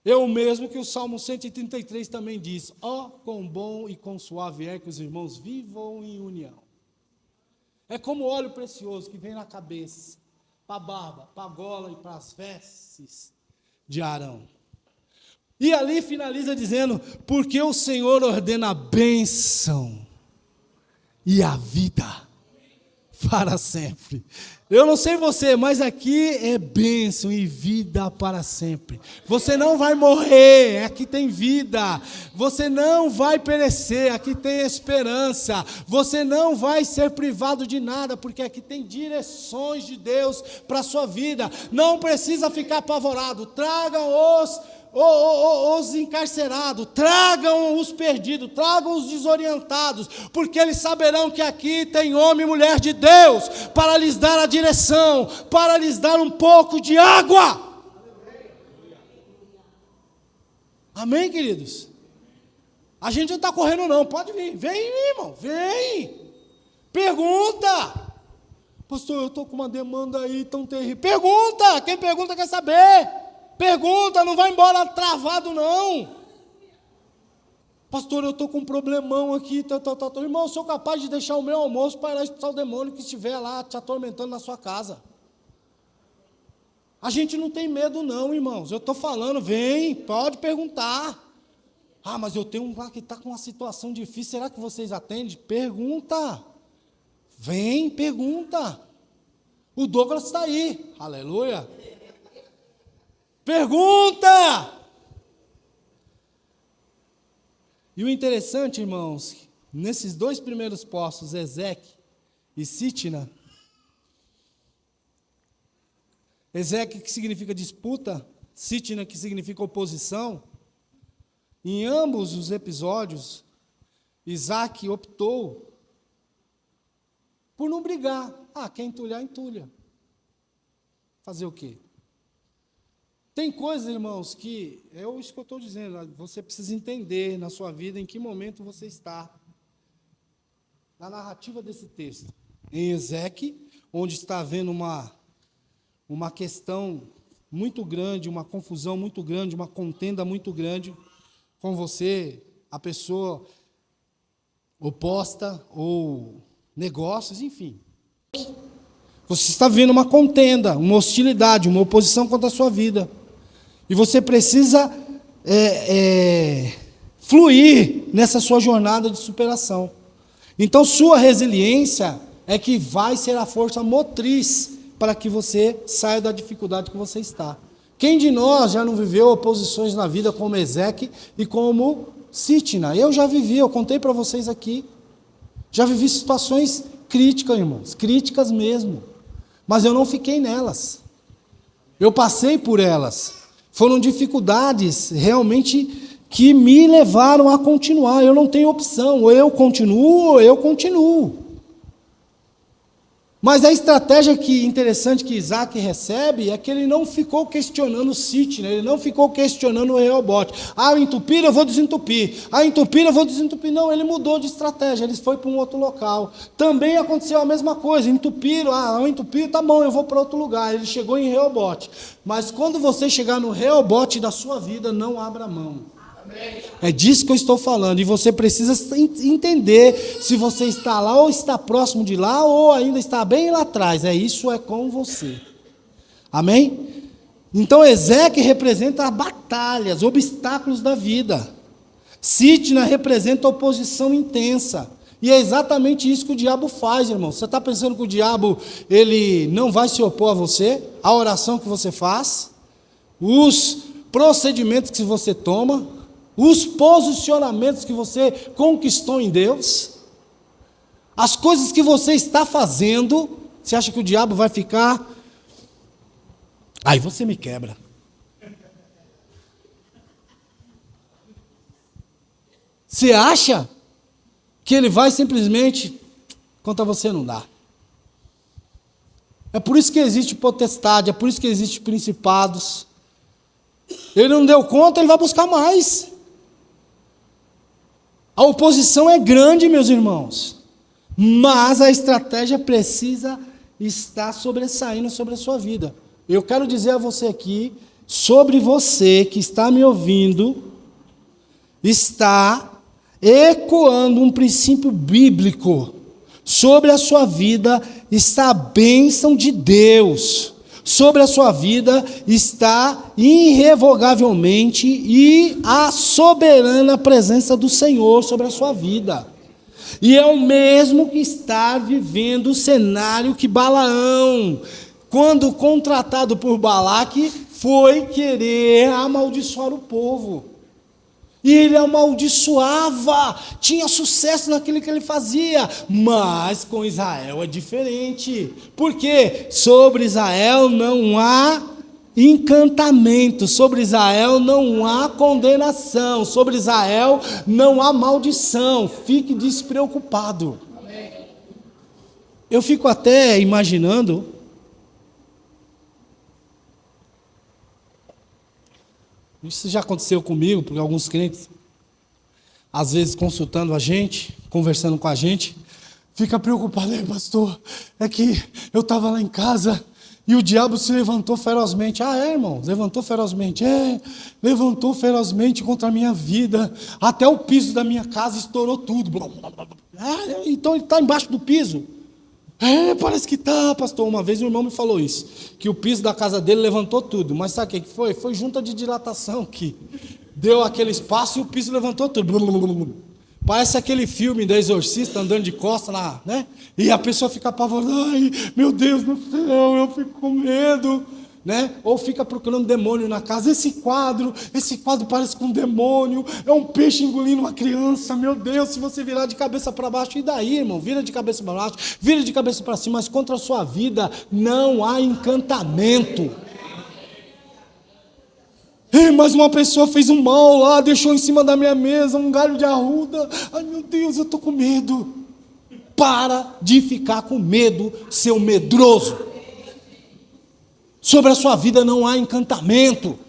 Eu mesmo que o Salmo 133 também diz: ó, quão bom e quão suave é que os irmãos vivam em união. É como óleo precioso que vem na cabeça, para a barba, para a gola e para as vestes de Arão. E ali finaliza dizendo: porque o Senhor ordena a bênção e a vida para sempre. Eu não sei você, mas aqui é bênção e vida para sempre. Você não vai morrer, aqui tem vida. Você não vai perecer, aqui tem esperança. Você não vai ser privado de nada, porque aqui tem direções de Deus para a sua vida. Não precisa ficar apavorado. Tragam os encarcerados, tragam os perdidos, tragam os desorientados, porque eles saberão que aqui tem homem e mulher de Deus, para lhes dar a direção, para lhes dar um pouco de água. Amém, queridos? A gente não está correndo não, pode vir, vem irmão, vem, pergunta. Pastor, eu estou com uma demanda aí tão terrível. Pergunta, quem pergunta quer saber. Pergunta, não vai embora travado não. Pastor, eu estou com um problemão aqui, Irmão, eu sou capaz de deixar o meu almoço para ir lá expulsar o demônio que estiver lá te atormentando na sua casa. A gente não tem medo não, irmãos. Eu estou falando, vem, pode perguntar. Ah, mas eu tenho um lá que está com uma situação difícil, será que vocês atendem? Pergunta. Vem, pergunta. O Douglas está aí, aleluia. Pergunta! E o interessante, irmãos, nesses dois primeiros postos, Ezeque e Sitna, Ezeque que significa disputa, Sitna que significa oposição, em ambos os episódios, Isaac optou por não brigar. Ah, quer entulhar, entulha. Fazer o quê? Tem coisas, irmãos, que é isso que eu estou dizendo, você precisa entender na sua vida em que momento você está. Na narrativa desse texto, em Ezeque, onde está havendo uma questão muito grande, uma confusão muito grande, uma contenda muito grande com você, a pessoa oposta, ou negócios, enfim. Você está vendo uma contenda, uma hostilidade, uma oposição contra a sua vida. E você precisa fluir nessa sua jornada de superação. Então, sua resiliência é que vai ser a força motriz para que você saia da dificuldade que você está. Quem de nós já não viveu oposições na vida como Ezeque e como Sitna? Eu já vivi, eu contei para vocês aqui. Já vivi situações críticas, irmãos, críticas mesmo. Mas eu não fiquei nelas. Eu passei por elas. Foram dificuldades realmente que me levaram a continuar. Eu não tenho opção, ou eu continuo, ou eu continuo. Mas a estratégia interessante que Isaac recebe é que ele não ficou questionando o Sitna, ele não ficou questionando o Reobote. Ah, entupir, eu vou desentupir. Ah, entupir, eu vou desentupir. Não, ele mudou de estratégia, ele foi para um outro local. Também aconteceu a mesma coisa, entupiram, entupir, tá bom, eu vou para outro lugar. Ele chegou em Reobote. Mas quando você chegar no Reobote da sua vida, não abra mão. É disso que eu estou falando, e você precisa entender se você está lá ou está próximo de lá ou ainda está bem lá atrás. Isso é com você. Amém? Então Ezeque representa batalhas, obstáculos da vida. Sitna representa oposição intensa. E é exatamente isso que o diabo faz, irmão. Você está pensando que o diabo, ele não vai se opor a você? A oração que você faz? Os procedimentos que você toma? Os posicionamentos que você conquistou em Deus? As coisas que você está fazendo? Você acha que o diabo vai ficar? Aí você me quebra. Você acha que ele vai simplesmente, contra você não dá. É por isso que existe potestade, é por isso que existe principados. Ele não deu conta, ele vai buscar mais. A oposição é grande, meus irmãos, mas a estratégia precisa estar sobressaindo sobre a sua vida. Eu quero dizer a você aqui, sobre você que está me ouvindo, está ecoando um princípio bíblico. Sobre a sua vida está a bênção de Deus. Sobre a sua vida está irrevogavelmente e a soberana presença do Senhor sobre a sua vida. E é o mesmo que estar vivendo o cenário que Balaão, quando contratado por Balaque, foi querer amaldiçoar o povo. E ele amaldiçoava, tinha sucesso naquilo que ele fazia, mas com Israel é diferente, porque sobre Israel não há encantamento, sobre Israel não há condenação, sobre Israel não há maldição, fique despreocupado. Eu fico até imaginando, isso já aconteceu comigo, porque alguns crentes, às vezes consultando a gente, conversando com a gente, fica preocupado, pastor, é que eu estava lá em casa e o diabo se levantou ferozmente. Ah, é, irmão? Levantou ferozmente? É, levantou ferozmente contra a minha vida, até o piso da minha casa estourou tudo. Ah, então ele está embaixo do piso? É, parece que está, pastor. Uma vez o irmão me falou isso, que o piso da casa dele levantou tudo, mas sabe o que foi? Foi junta de dilatação que deu aquele espaço e o piso levantou tudo. Parece aquele filme da Exorcista andando de costas lá, né? E a pessoa fica apavorada, ai, meu Deus do céu, eu fico com medo, né? Ou fica procurando demônio na casa. Esse quadro parece com um demônio, é um peixe engolindo uma criança, meu Deus, se você virar de cabeça para baixo, e daí, irmão? Vira de cabeça para baixo, vira de cabeça para cima, mas contra a sua vida não há encantamento. Ei, mas uma pessoa fez um mal lá, deixou em cima da minha mesa um galho de arruda, ai meu Deus, eu estou com medo. Para de ficar com medo, seu medroso. Sobre a sua vida não há encantamento.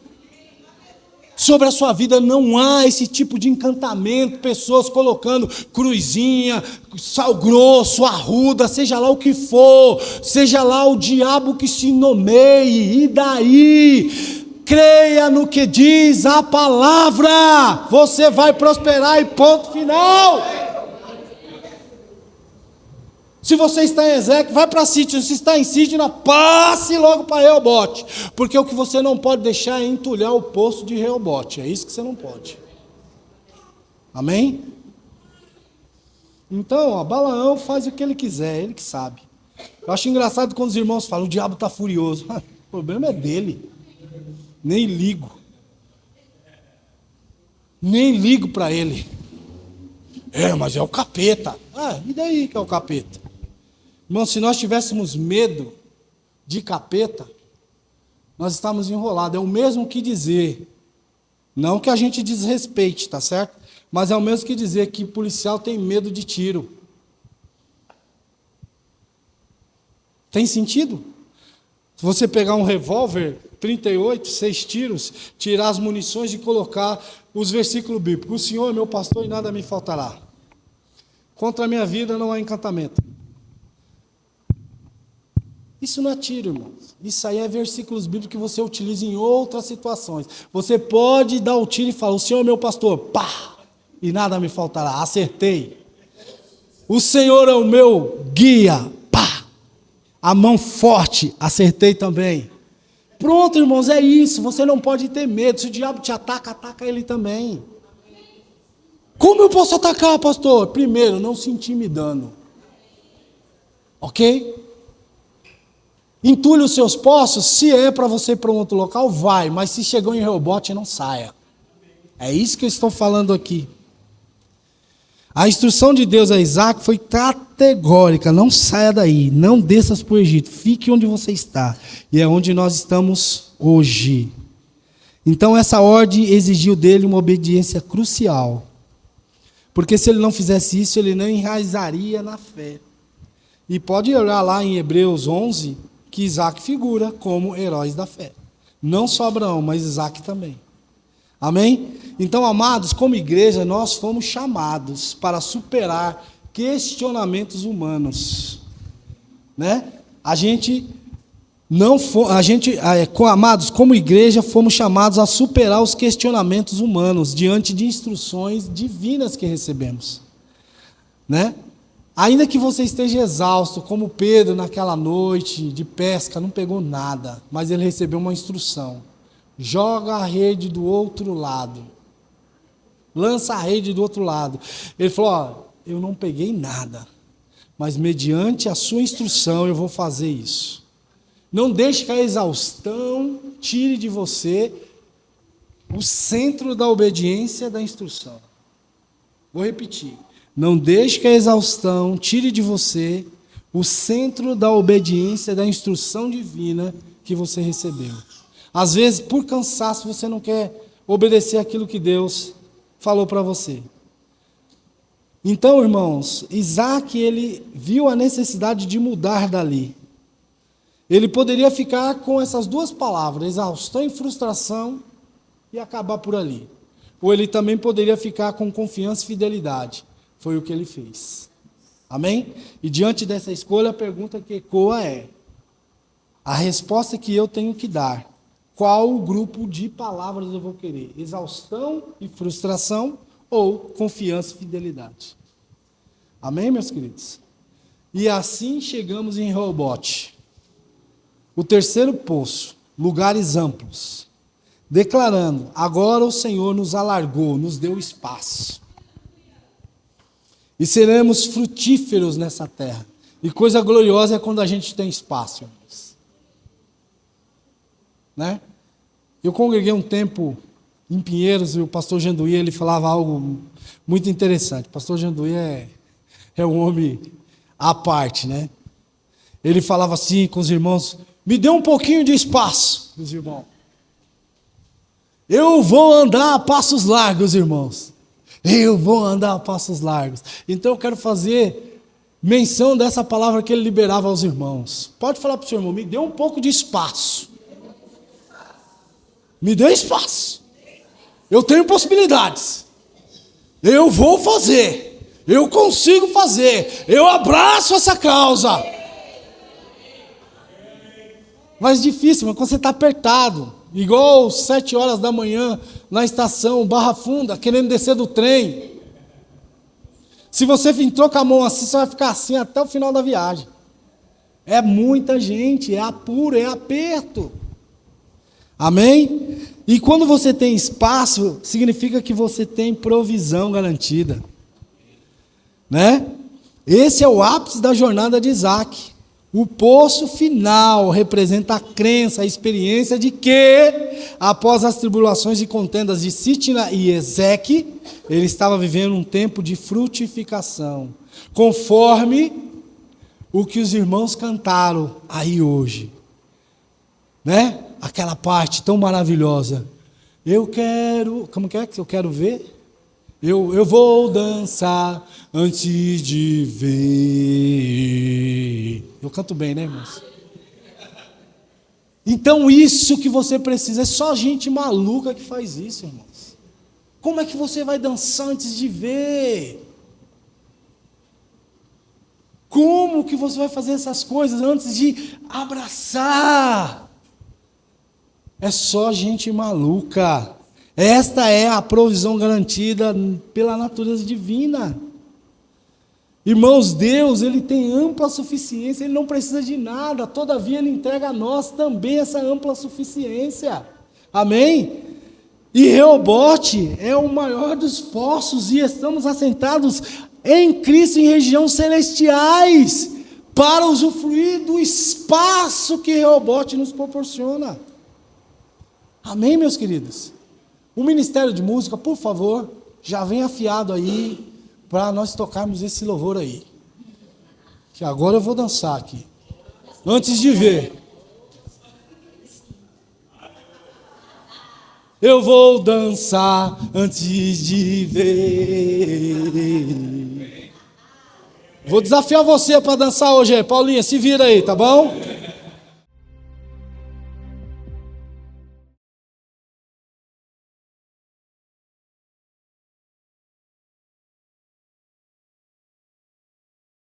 Sobre a sua vida não há esse tipo de encantamento. Pessoas colocando cruzinha, sal grosso, arruda, seja lá o que for. Seja lá o diabo que se nomeie. E daí? Creia no que diz a palavra. Você vai prosperar e ponto final. Se você está em Ezequiel, vai para Sítio. Se está em Sítio, passe logo para Reobote. Porque o que você não pode deixar é entulhar o poço de Reobote. É isso que você não pode. Amém? Então, Balaão faz o que ele quiser, ele que sabe. Eu acho engraçado quando os irmãos falam, o diabo está furioso. O problema é dele. Nem ligo. Nem ligo para ele. É, mas é o capeta. Ah, e daí que é o capeta? Irmão, se nós tivéssemos medo de capeta, nós estávamos enrolados. É o mesmo que dizer, não que a gente desrespeite, tá certo? Mas é o mesmo que dizer que policial tem medo de tiro. Tem sentido? Se você pegar um revólver 38, 6 tiros, tirar as munições e colocar os versículos bíblicos. O Senhor é meu pastor e nada me faltará. Contra a minha vida não há encantamento. Isso não é tiro, irmãos. Isso aí é versículos bíblicos que você utiliza em outras situações. Você pode dar o tiro e falar, o Senhor é meu pastor, pá, e nada me faltará. Acertei. O Senhor é o meu guia, pá, a mão forte, acertei também. Pronto, irmãos, é isso. Você não pode ter medo. Se o diabo te ataca, ataca ele também. Como eu posso atacar, pastor? Primeiro, não se intimidando. Ok? Entulhe os seus poços, se é para você ir para um outro local, vai. Mas se chegou em Reobote, não saia. É isso que eu estou falando aqui. A instrução de Deus a Isaac foi categórica: não saia daí, não desça para o Egito, fique onde você está. E é onde nós estamos hoje. Então essa ordem exigiu dele uma obediência crucial. Porque se ele não fizesse isso, ele não enraizaria na fé. E pode olhar lá em Hebreus 11, que Isaac figura como heróis da fé. Não só Abraão, mas Isaac também. Amém? Então, amados, como igreja, nós fomos chamados para superar questionamentos humanos. Né? Amados, como igreja, fomos chamados a superar os questionamentos humanos diante de instruções divinas que recebemos. Né? Ainda que você esteja exausto, como Pedro naquela noite de pesca, não pegou nada, mas ele recebeu uma instrução: joga a rede do outro lado, lança a rede do outro lado. Ele falou: eu não peguei nada, mas mediante a sua instrução eu vou fazer isso. Não deixe que a exaustão tire de você o centro da obediência da instrução. Vou repetir. Não deixe que a exaustão tire de você o centro da obediência da instrução divina que você recebeu. Às vezes, por cansaço, você não quer obedecer aquilo que Deus falou para você. Então, irmãos, Isaac, ele viu a necessidade de mudar dali. Ele poderia ficar com essas duas palavras, exaustão e frustração, e acabar por ali. Ou ele também poderia ficar com confiança e fidelidade. Foi o que ele fez. Amém? E diante dessa escolha, a pergunta que ecoa é: a resposta que eu tenho que dar, qual o grupo de palavras eu vou querer? Exaustão e frustração ou confiança e fidelidade? Amém, meus queridos? E assim chegamos em Reobote. O terceiro poço, lugares amplos. Declarando: agora o Senhor nos alargou, nos deu espaço. E seremos frutíferos nessa terra. E coisa gloriosa é quando a gente tem espaço, irmãos. Né? Eu congreguei um tempo em Pinheiros e o pastor Janduí, ele falava algo muito interessante. O pastor Janduí é um homem à parte, né? Ele falava assim com os irmãos: me dê um pouquinho de espaço, os irmãos. Eu vou andar a passos largos, irmãos. Eu vou andar a passos largos. Então eu quero fazer menção dessa palavra que ele liberava aos irmãos. Pode falar para o seu irmão: me dê um pouco de espaço. Me dê espaço. Eu tenho possibilidades. Eu vou fazer. Eu consigo fazer. Eu abraço essa causa. Mas difícil, mas quando você está apertado, igual 7 horas da manhã na estação Barra Funda, querendo descer do trem. Se você entrou com a mão assim, você vai ficar assim até o final da viagem. É muita gente, é apuro, é aperto. Amém? E quando você tem espaço, significa que você tem provisão garantida. Né? Esse é o ápice da jornada de Isaac. O poço final representa a crença, a experiência de que, após as tribulações e contendas de Sitna e Ezeque, ele estava vivendo um tempo de frutificação, conforme o que os irmãos cantaram aí hoje. Né? Aquela parte tão maravilhosa. Eu quero, como que é que eu quero ver? Eu vou dançar antes de ver. Eu canto bem, né, irmãos? Então isso que você precisa, é só gente maluca que faz isso, irmãos. Como é que você vai dançar antes de ver? Como que você vai fazer essas coisas antes de abraçar? É só gente maluca. Esta é a provisão garantida pela natureza divina. Irmãos, Deus, Ele tem ampla suficiência, Ele não precisa de nada, todavia Ele entrega a nós também essa ampla suficiência. Amém? E Reobote é o maior dos poços, e estamos assentados em Cristo em regiões celestiais, para usufruir do espaço que Reobote nos proporciona. Amém, meus queridos? O Ministério de Música, por favor, já vem afiado aí, para nós tocarmos esse louvor aí. Que agora eu vou dançar aqui. Antes de ver. Eu vou dançar antes de ver. Vou desafiar você para dançar hoje aí. Paulinha, se vira aí, tá bom?